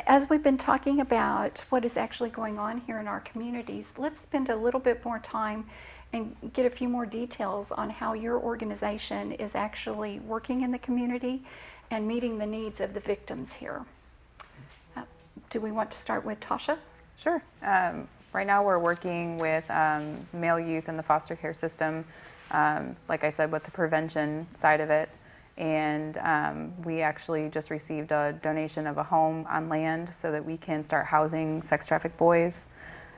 As we've been talking about what is actually going on here in our communities, let's spend a little bit more time and get a few more details on how your organization is actually working in the community and meeting the needs of the victims here. Do we want to start with Tasha? Sure. Right now we're working with male youth in the foster care system, like I said, with the prevention side of it. And we actually just received a donation of a home on land so that we can start housing sex trafficked boys.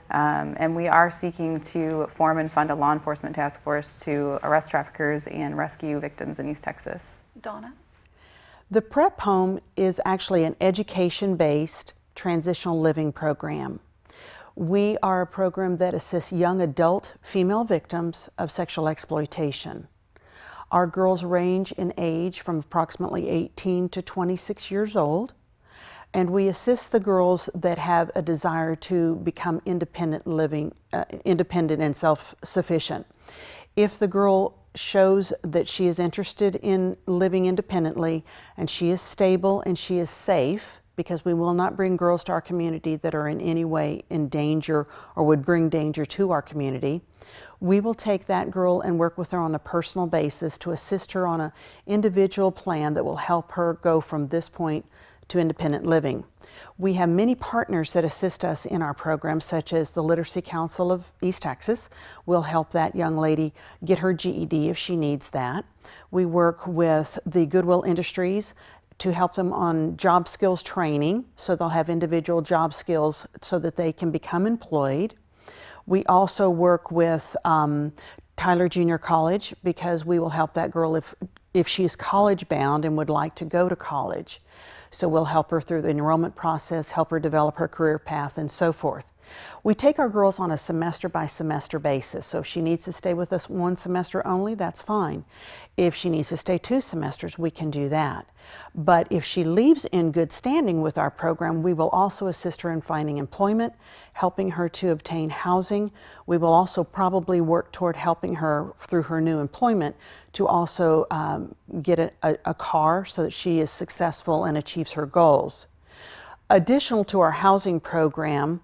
And we are seeking to form and fund a law enforcement task force to arrest traffickers and rescue victims in East Texas. Donna? The PrEP Home is actually an education-based transitional living program. We are a program that assists young adult female victims of sexual exploitation. Our girls range in age from approximately 18 to 26 years old, and we assist the girls that have a desire to become independent and self-sufficient. If the girl shows that she is interested in living independently and she is stable and she is safe, because we will not bring girls to our community that are in any way in danger or would bring danger to our community, we will take that girl and work with her on a personal basis to assist her on an individual plan that will help her go from this point to independent living. We have many partners that assist us in our program, such as the Literacy Council of East Texas. We'll help that young lady get her GED if she needs that. We work with the Goodwill Industries to help them on job skills training, so they'll have individual job skills so that they can become employed. We also work with Tyler Junior College, because we will help that girl if she's college bound and would like to go to college. So we'll help her through the enrollment process, help her develop her career path, and so forth. We take our girls on a semester by semester basis. So if she needs to stay with us one semester only, that's fine. If she needs to stay 2 semesters, we can do that. But if she leaves in good standing with our program, we will also assist her in finding employment, helping her to obtain housing. We will also probably work toward helping her through her new employment to also get a car so that she is successful and achieves her goals. Additional to our housing program,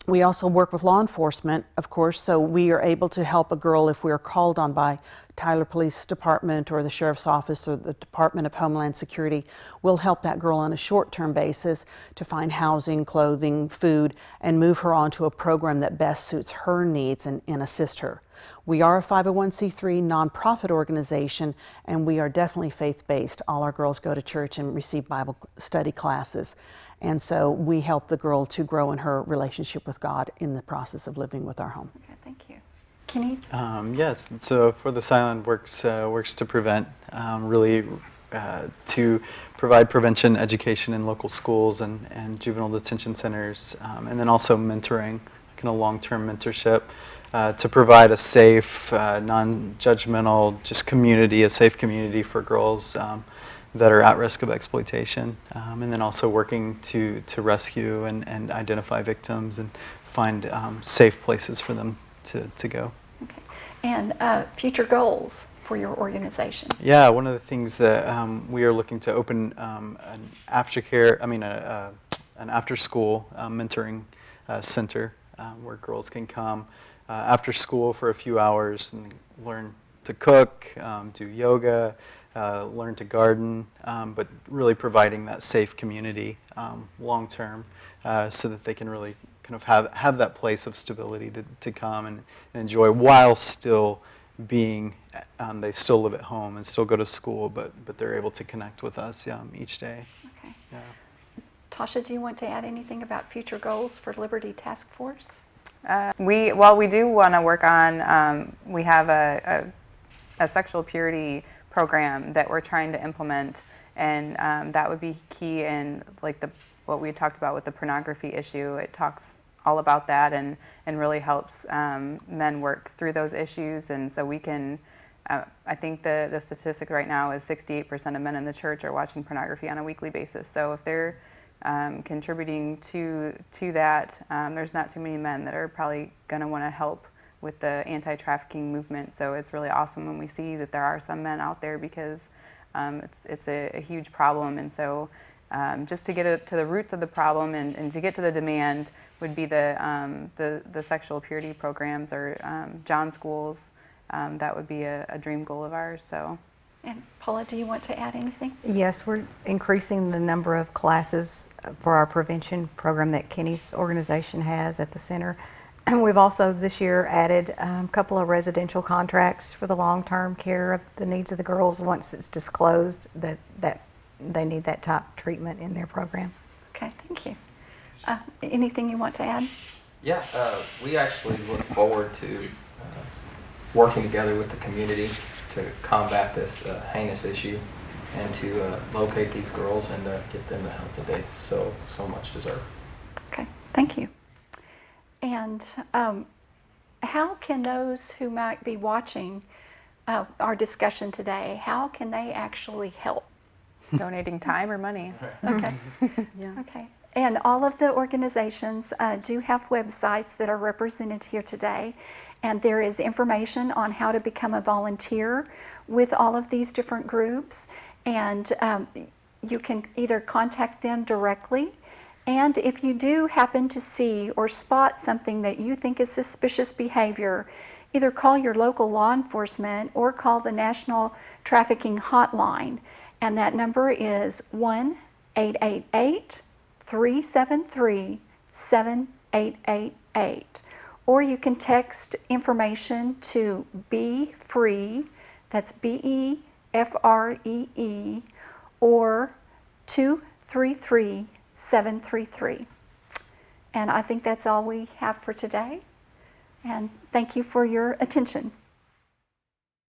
we also work with law enforcement, of course, so we are able to help a girl if we are called on by Tyler Police Department or the Sheriff's Office or the Department of Homeland Security. We'll help that girl on a short-term basis to find housing, clothing, food, and move her on to a program that best suits her needs and assist her. We are a 501c3 nonprofit organization, and we are definitely faith-based. All our girls go to church and receive Bible study classes. And so we help the girl to grow in her relationship with God in the process of living with our home. Okay, thank you. Kenny? Yes, so For the Silent works to prevent, really to provide prevention education in local schools and juvenile detention centers, and then also mentoring, kind of long-term mentorship, to provide a safe, non-judgmental, just community, a safe community for girls that are at risk of exploitation, and then also working to rescue and identify victims and find safe places for them to go. Okay. And future goals for your organization? Yeah, one of the things that we are looking to open an after-school mentoring center where girls can come after school for a few hours and learn to cook, do yoga, learn to garden, but really providing that safe community long term so that they can really kind of have that place of stability to come and enjoy while still being, they still live at home and still go to school, but they're able to connect with us each day. Okay. Yeah. Tasha, do you want to add anything about future goals for Liberty Task Force? We do want to work on, we have a sexual purity program that we're trying to implement, and that would be key in like what we talked about with the pornography issue. It talks all about that and really helps men work through those issues, and so we can, I think the statistic right now is 68% of men in the church are watching pornography on a weekly basis. So if they're contributing to that, there's not too many men that are probably going to want to help with the anti-trafficking movement. So it's really awesome when we see that there are some men out there, because it's a huge problem. And so just to get to the roots of the problem and to get to the demand would be the sexual purity programs or John schools. That would be a dream goal of ours. So. And Paula, do you want to add anything? Yes, we're increasing the number of classes for our prevention program that Kenny's organization has at the center. And we've also this year added a couple of residential contracts for the long-term care of the needs of the girls once it's disclosed that they need that type of treatment in their program. Okay, thank you. Anything you want to add? Yeah, we actually look forward to working together with the community to combat this heinous issue and to locate these girls and get them the help that they so much deserve. Okay, thank you. And how can those who might be watching our discussion today, how can they actually help? Donating time or money. Okay. Yeah. Okay. And all of the organizations do have websites that are represented here today. And there is information on how to become a volunteer with all of these different groups. And you can either contact them directly. And if you do happen to see or spot something that you think is suspicious behavior, either call your local law enforcement or call the National Trafficking Hotline. And that number is 1-888-373-7888. Or you can text information to Be Free, that's BEFREE, or 233-733. And I think that's all we have for today. And thank you for your attention.